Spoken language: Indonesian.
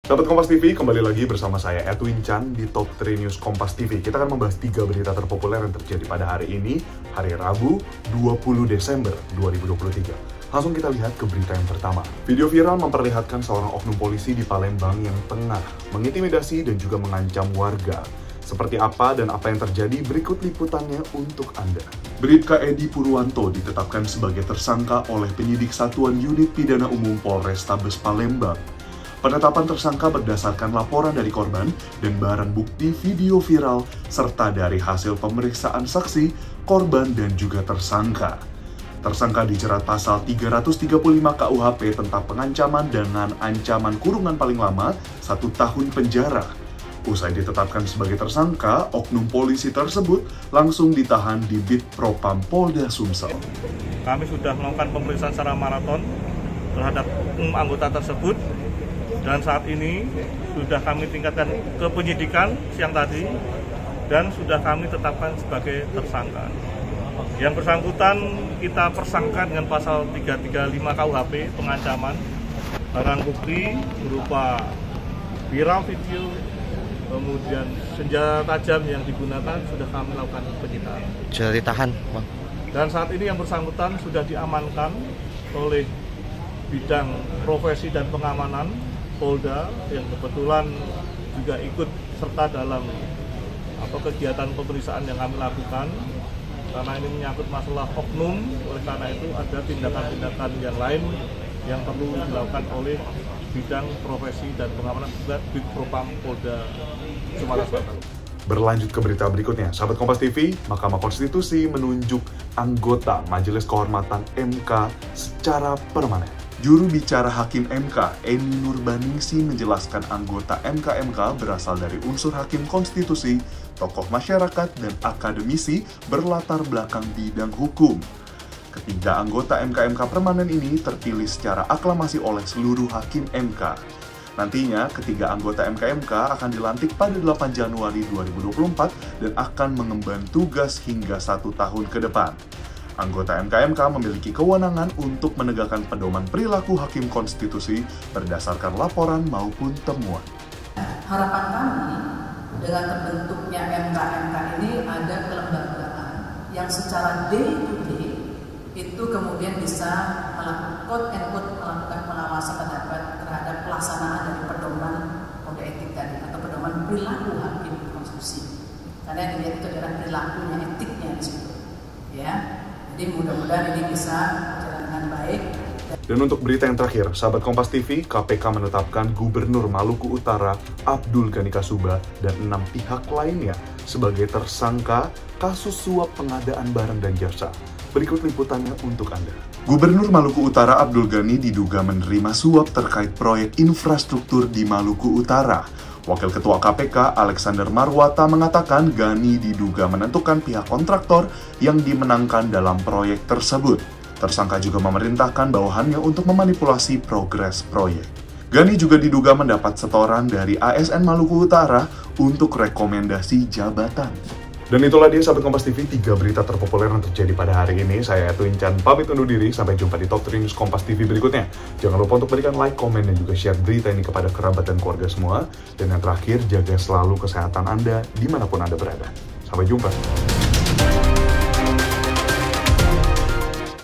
Sahabat Kompas TV, kembali lagi bersama saya Edwin Chan di Top 3 News Kompas TV. Kita akan membahas 3 berita terpopuler yang terjadi pada hari ini, hari Rabu, 20 Desember 2023. Langsung kita lihat ke berita yang pertama. Video viral memperlihatkan seorang oknum polisi di Palembang yang tengah mengintimidasi dan juga mengancam warga. Seperti apa dan apa yang terjadi, berikut liputannya untuk Anda. Bribka Edi Purwanto ditetapkan sebagai tersangka oleh penyidik Satuan Unit Pidana Umum Polrestabes Palembang. Penetapan tersangka berdasarkan laporan dari korban dan barang bukti video viral serta dari hasil pemeriksaan saksi, korban, dan juga tersangka. Tersangka dijerat pasal 335 KUHP tentang pengancaman dengan ancaman kurungan paling lama 1 tahun penjara. Usai ditetapkan sebagai tersangka, oknum polisi tersebut langsung ditahan di Bid Propam Polda Sumsel. Kami sudah melakukan pemeriksaan secara maraton terhadap anggota tersebut. Dan saat ini sudah kami tingkatkan ke penyidikan siang tadi dan sudah kami tetapkan sebagai tersangka. Yang bersangkutan kita persangka dengan pasal 335 KUHP pengancaman. Barang bukti berupa viral video, kemudian senjata tajam yang digunakan sudah kami lakukan penyitaan. Sudah ditahan, Bang. Dan saat ini yang bersangkutan sudah diamankan oleh bidang profesi dan pengamanan Polda yang kebetulan juga ikut serta dalam kegiatan pemeriksaan yang kami lakukan karena ini menyangkut masalah oknum. Oleh karena itu ada tindakan-tindakan yang lain yang perlu dilakukan oleh bidang profesi dan pengamanan Bid Propam Polda Sumatera Selatan. Berlanjut ke berita berikutnya, sahabat Kompas TV, Mahkamah Konstitusi menunjuk anggota Majelis Kehormatan MK secara permanen. Juru bicara Hakim MK, Eni Nurbaningsi, menjelaskan anggota MK-MK berasal dari unsur hakim konstitusi, tokoh masyarakat, dan akademisi berlatar belakang bidang hukum. Ketiga anggota MK-MK permanen ini terpilih secara aklamasi oleh seluruh hakim MK. Nantinya, ketiga anggota MK-MK akan dilantik pada 8 Januari 2024 dan akan mengemban tugas hingga 1 tahun ke depan. Anggota MK-MK memiliki kewenangan untuk menegakkan pedoman perilaku hakim konstitusi berdasarkan laporan maupun temuan. Harapan kami dengan terbentuknya MK-MK ini ada kelembagaan yang secara day to day itu kemudian bisa melakukan pengawasan terhadap pelaksanaan dari pedoman kode etik tadi atau pedoman perilaku hakim konstitusi. Karena yang dilihat itu adalah perilakunya, etiknya di situ, ya. Jadi mudah-mudahan ini bisa berjalan dengan baik. Dan untuk berita yang terakhir, sahabat Kompas TV, KPK menetapkan Gubernur Maluku Utara Abdul Ghani Kasuba dan 6 pihak lainnya sebagai tersangka kasus suap pengadaan barang dan jasa. Berikut liputannya untuk Anda. Gubernur Maluku Utara Abdul Ghani diduga menerima suap terkait proyek infrastruktur di Maluku Utara. Wakil Ketua KPK Alexander Marwata mengatakan Ghani diduga menentukan pihak kontraktor yang dimenangkan dalam proyek tersebut. Tersangka juga memerintahkan bawahannya untuk memanipulasi progres proyek. Ghani juga diduga mendapat setoran dari ASN Maluku Utara untuk rekomendasi jabatan. Dan itulah dia sahabat Kompas TV, 3 berita terpopuler yang terjadi pada hari ini. Saya Edwin Chan, pamit undur diri. Sampai jumpa di Top 3 News Kompas TV berikutnya. Jangan lupa untuk berikan like, komen, dan juga share berita ini kepada kerabat dan keluarga semua. Dan yang terakhir, jaga selalu kesehatan Anda dimanapun Anda berada. Sampai jumpa.